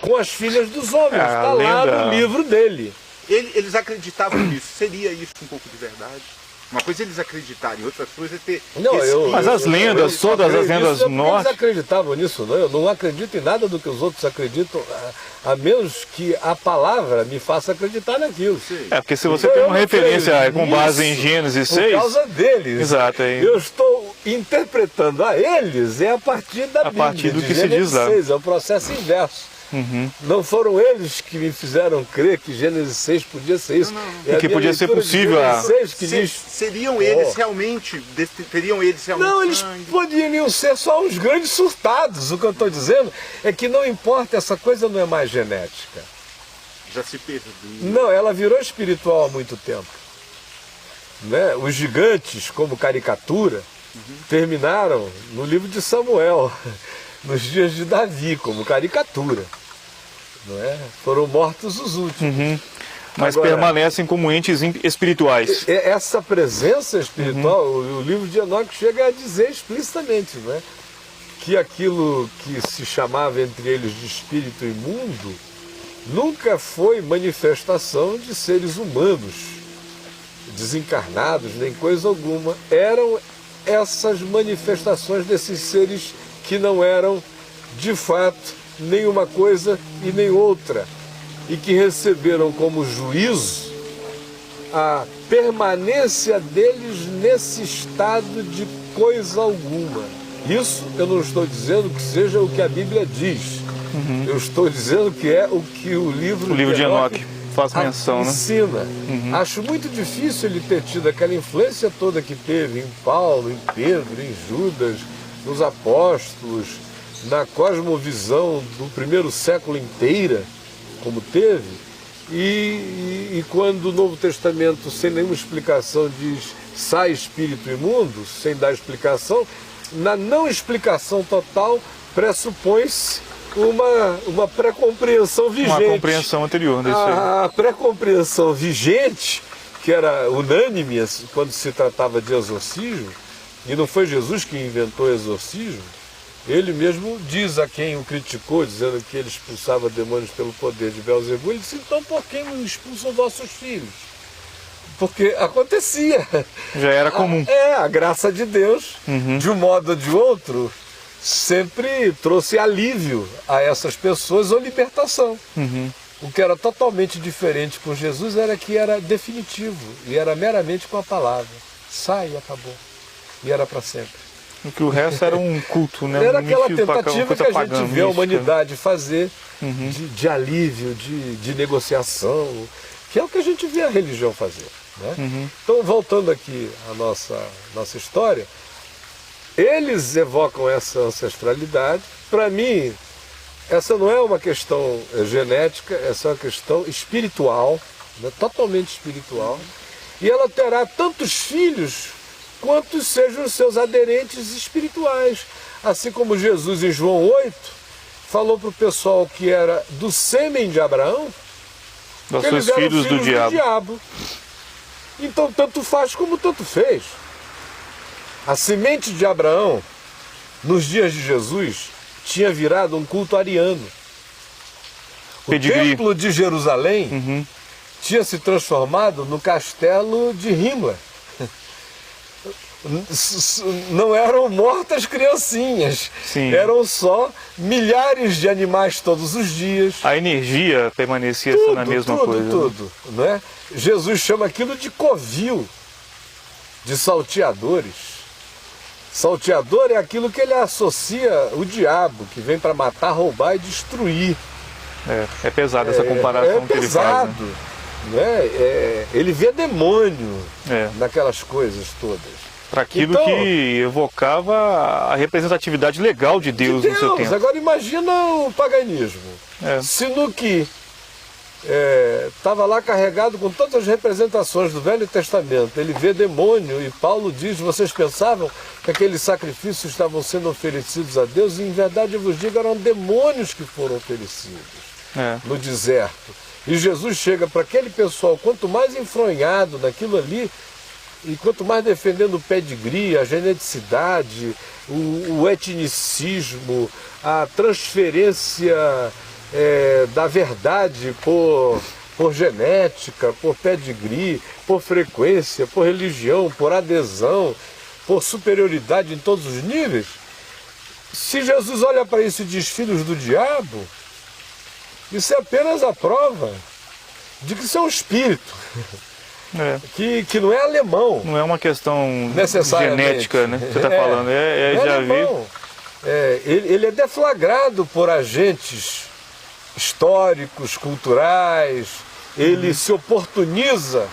com as filhas dos homens. Está lá no livro dele. Eles acreditavam nisso. Seria isso um pouco de verdade? Uma coisa é eles acreditarem, outra coisa é ter... Mas as lendas, todas as lendas nórdicas... Eles acreditavam nisso, não? Eu não acredito em nada do que os outros acreditam, a menos que a palavra me faça acreditar naquilo. Porque se você tem uma referência com base em Gênesis 6... Por causa deles. Exato. Eu estou interpretando a eles a partir da Bíblia, a partir do que se diz lá. 6, é o processo inverso. Não foram eles que me fizeram crer que Gênesis 6 podia ser isso. E que podia ser possível. Seriam eles realmente, teriam eles realmente Não, eles poderiam ser só uns grandes surtados. O que eu estou dizendo é que não importa, essa coisa não é mais genética. Já se perdeu. Não, ela virou espiritual há muito tempo. Né? Os gigantes, como caricatura, terminaram no livro de Samuel, nos dias de Davi, como caricatura. Não é? Foram mortos os últimos. Mas agora, permanecem como entes espirituais. Essa presença espiritual, o livro de Enoque chega a dizer explicitamente, não é? Que aquilo que se chamava entre eles de espírito imundo nunca foi manifestação de seres humanos, desencarnados, nem coisa alguma. Eram essas manifestações desses seres que não eram, de fato, nem uma coisa e nem outra, e que receberam como juízo a permanência deles nesse estado de coisa alguma. Isso eu não estou dizendo que seja o que a Bíblia diz. Eu estou dizendo que é o que o livro de Enoque faz menção, ensina. Acho muito difícil ele ter tido aquela influência toda que teve em Paulo, em Pedro, em Judas, nos apóstolos, na cosmovisão do primeiro século inteira, como teve, e quando o Novo Testamento, sem nenhuma explicação, diz sai espírito imundo, sem dar explicação, na não explicação total pressupõe-se uma pré-compreensão vigente. Uma compreensão anterior desse aí. A pré-compreensão vigente, que era unânime quando se tratava de exorcismo, e não foi Jesus que inventou o exorcismo, ele mesmo diz a quem o criticou, dizendo que ele expulsava demônios pelo poder de Beelzebul, ele disse, então por que não expulsam vossos filhos? Porque acontecia. Já era comum. A graça de Deus, de um modo ou de outro, sempre trouxe alívio a essas pessoas ou libertação. O que era totalmente diferente com Jesus era que era definitivo, e era meramente com a palavra. Sai e acabou. E era para sempre. O que o resto era um culto, né? Era aquela tentativa que a gente vê a humanidade fazer de alívio, de negociação, que é o que a gente vê a religião fazer. Né? Então, voltando aqui à nossa história, eles evocam essa ancestralidade. Para mim, essa não é uma questão genética, essa é uma questão espiritual, né? Totalmente espiritual. E ela terá tantos filhos quantos sejam os seus aderentes espirituais. Assim como Jesus, em João 8, falou para o pessoal que era do sêmen de Abraão, que eles eram filhos do diabo. Então, tanto faz como tanto fez. A semente de Abraão, nos dias de Jesus, tinha virado um culto ariano. O templo de Jerusalém tinha se transformado no castelo de Himmler. Não eram mortas criancinhas, eram só milhares de animais todos os dias. A energia permanecia na mesma coisa. Tudo, não é? Jesus chama aquilo de covil, de salteadores. Salteador é aquilo que ele associa o diabo, que vem para matar, roubar e destruir. É pesada essa comparação que ele faz. Né? Ele vê demônio naquelas coisas todas. Para aquilo que evocava a representatividade legal de Deus no seu tempo. Agora imagina o paganismo. Sinuki estava lá carregado com todas as representações do Velho Testamento. Ele vê demônio e Paulo diz, vocês pensavam que aqueles sacrifícios estavam sendo oferecidos a Deus? E em verdade eu vos digo, eram demônios que foram oferecidos no deserto. E Jesus chega para aquele pessoal, quanto mais enfronhado naquilo ali, e quanto mais defendendo o pedigree, a geneticidade, o etnicismo, a transferência da verdade por genética, por pedigree, por frequência, por religião, por adesão, por superioridade em todos os níveis, se Jesus olha para isso e diz filhos do diabo, isso é apenas a prova de que isso é um espírito, que não é alemão. Não é uma questão genética, né? Você está falando. Já vi. Ele é deflagrado por agentes históricos, culturais, ele se oportuniza,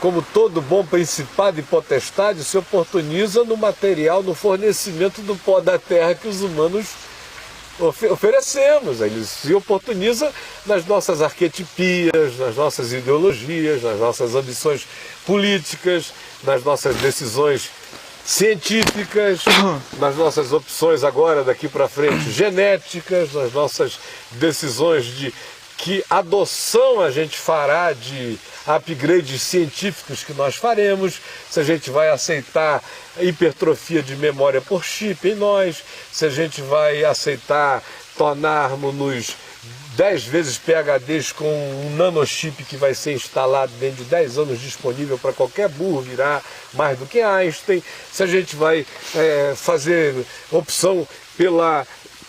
como todo bom principado e potestade, se oportuniza no material, no fornecimento do pó da terra que os humanos oferecemos. Ele se oportuniza nas nossas arquetipias, nas nossas ideologias, nas nossas ambições políticas, nas nossas decisões científicas, nas nossas opções agora daqui para frente genéticas, nas nossas decisões de que adoção a gente fará de upgrades científicos que nós faremos, se a gente vai aceitar hipertrofia de memória por chip em nós, se a gente vai aceitar tornarmos-nos 10 vezes PHDs com um nanochip que vai ser instalado dentro de 10 anos disponível para qualquer burro virar mais do que Einstein, se a gente vai fazer opção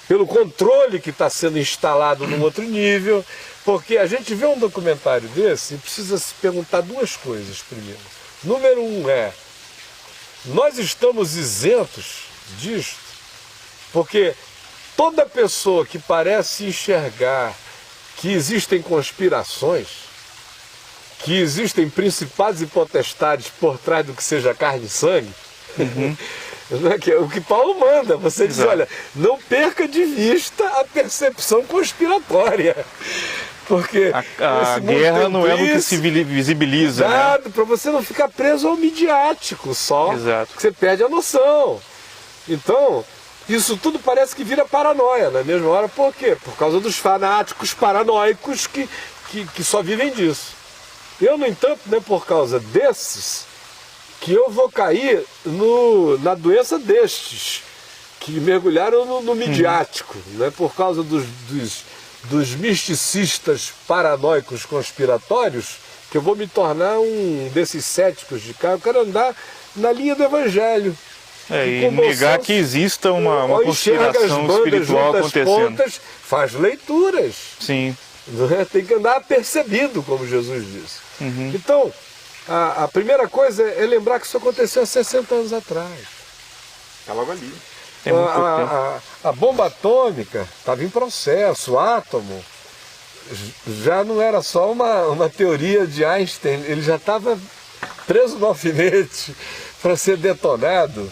pelo controle que está sendo instalado num outro nível, porque a gente vê um documentário desse e precisa se perguntar duas coisas primeiro. Número um nós estamos isentos disto, porque toda pessoa que parece enxergar que existem conspirações, que existem principados e potestades por trás do que seja carne e sangue, que é o que Paulo manda, você diz, olha, não perca de vista a percepção conspiratória. Porque a guerra não é no que se visibiliza. Nada, para você não ficar preso ao midiático só, que você perde a noção. Então, isso tudo parece que vira paranoia na mesma hora. Por quê? Por causa dos fanáticos paranoicos que só vivem disso. Eu, no entanto, não é por causa desses que eu vou cair na doença destes, que mergulharam no midiático. Não é por causa dos misticistas paranoicos conspiratórios que eu vou me tornar um desses céticos de cá. Eu quero andar na linha do evangelho. E negar que exista uma conspiração espiritual acontecendo. Pontas, faz leituras. Sim. Tem que andar percebido, como Jesus disse. Então, a primeira coisa é lembrar que isso aconteceu há 60 anos atrás. Está logo ali. A bomba atômica estava em processo, o átomo já não era só uma teoria de Einstein, ele já estava preso no alfinete para ser detonado.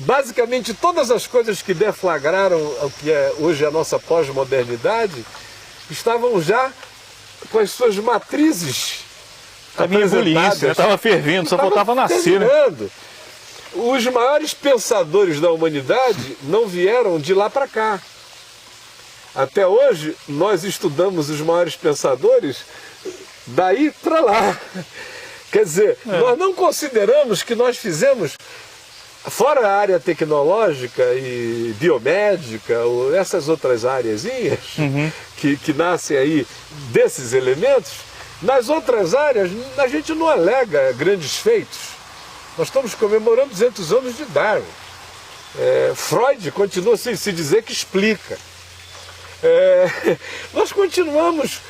Basicamente todas as coisas que deflagraram o que é hoje a nossa pós-modernidade estavam já com as suas matrizes apresentadas. Estava fervendo, só faltava nascer. Os maiores pensadores da humanidade não vieram de lá para cá. Até hoje, nós estudamos os maiores pensadores daí para lá. Quer dizer, nós não consideramos que nós fizemos, fora a área tecnológica e biomédica, ou essas outras áreazinhas que nascem aí desses elementos, nas outras áreas a gente não alega grandes feitos. Nós estamos comemorando 200 anos de Darwin. Freud continua sem se dizer que explica. Nós continuamos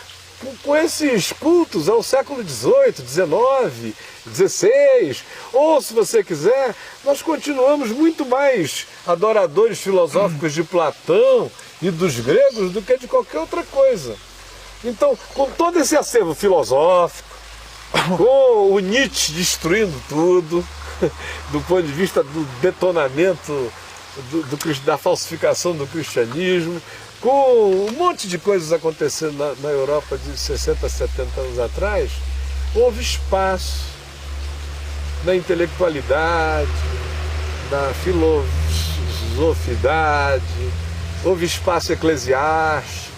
com esses cultos ao século XVIII, XIX, XVI, ou, se você quiser, nós continuamos muito mais adoradores filosóficos de Platão e dos gregos do que de qualquer outra coisa. Então, com todo esse acervo filosófico, com o Nietzsche destruindo tudo, do ponto de vista do detonamento, da falsificação do cristianismo, com um monte de coisas acontecendo na Europa de 60, 70 anos atrás, houve espaço na intelectualidade, na filosofidade, houve espaço eclesiástico,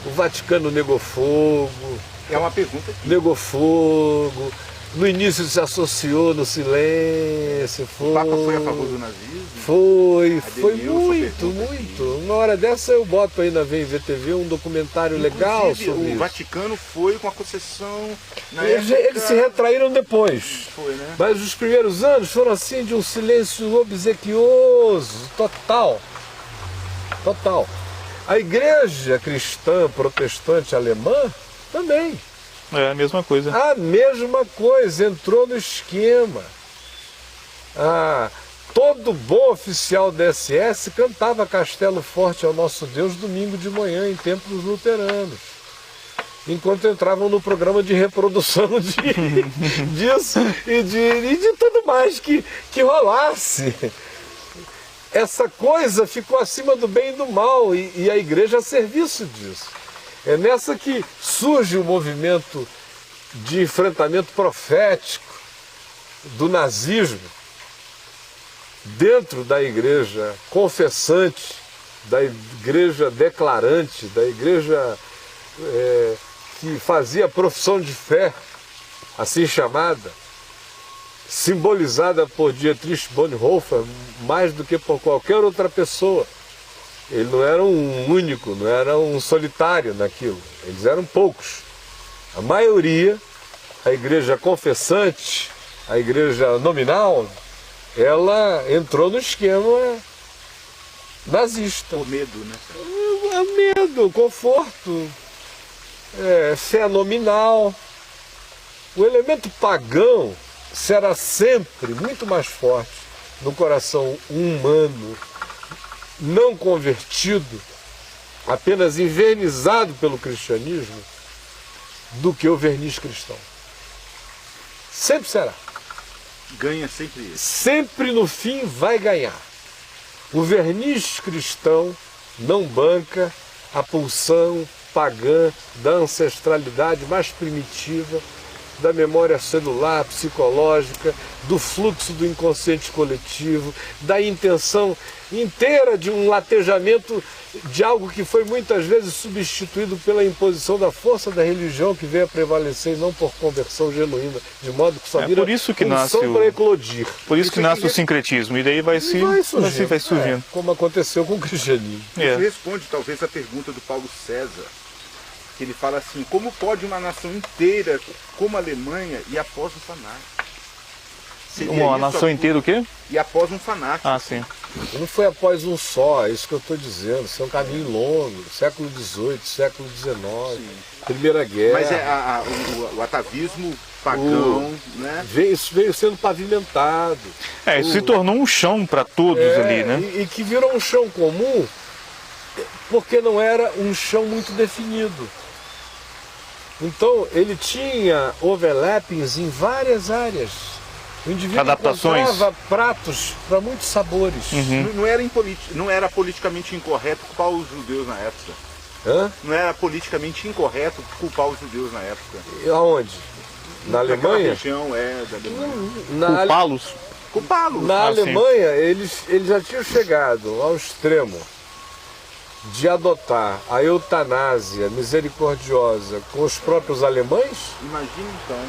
o Vaticano negou fogo. É uma pergunta aqui. Negou fogo. no início se associou no silêncio. O Papa foi a favor do nazismo? Foi muito. Uma hora dessa eu boto aí na VTV um documentário legal sobre isso. O Vaticano foi com a concessão na Eles se retraíram depois. Foi, né? Mas os primeiros anos foram assim de um silêncio obsequioso, total. Total. A igreja cristã protestante alemã também. É a mesma coisa. A mesma coisa, entrou no esquema. Todo bom oficial da SS cantava Castelo Forte ao Nosso Deus domingo de manhã em templos luteranos, enquanto entravam no programa de reprodução disso e de tudo mais que rolasse. Essa coisa ficou acima do bem e do mal e a igreja a serviço disso. É nessa que surge o movimento de enfrentamento profético do nazismo dentro da igreja confessante, da igreja declarante, da igreja que fazia profissão de fé, assim chamada, simbolizada por Dietrich Bonhoeffer mais do que por qualquer outra pessoa. Ele não era um único, não era um solitário naquilo, eles eram poucos. A maioria, a igreja confessante, a igreja nominal, ela entrou no esquema nazista. Por medo, né? Medo, conforto, fé nominal. O elemento pagão será sempre muito mais forte no coração humano, não convertido, apenas envernizado pelo cristianismo, do que o verniz cristão. Sempre será. Ganha sempre isso. Sempre no fim vai ganhar. O verniz cristão não banca a pulsão pagã da ancestralidade mais primitiva, da memória celular, psicológica, do fluxo do inconsciente coletivo, da intenção inteira de um latejamento de algo que foi muitas vezes substituído pela imposição da força da religião que veio a prevalecer e não por conversão genuína, de modo que só vira função para eclodir. Por isso que nasce o sincretismo, e daí vai surgindo. Como aconteceu com o cristianismo. Isso responde talvez a pergunta do Paulo César, que ele fala assim: como pode uma nação inteira como a Alemanha ir após um fanático? Uma nação inteira o quê? E após um fanático. Ah, sim. Não foi após um só, é isso que eu estou dizendo. Isso é um caminho longo, século XVIII, século XIX, Primeira Guerra. Mas o atavismo pagão, né? Isso veio sendo pavimentado. Isso se tornou um chão para todos ali, né? E que virou um chão comum, porque não era um chão muito definido. Então, ele tinha overlappings em várias áreas. O indivíduo encontrava pratos para muitos sabores. Não era politicamente incorreto culpar os judeus na época. Não era politicamente incorreto culpar os judeus na época. E aonde? Na Alemanha? Região da Alemanha. Culpá-los. Na Alemanha, eles já tinham chegado ao extremo de adotar a eutanásia misericordiosa com os próprios alemães. Imagina então.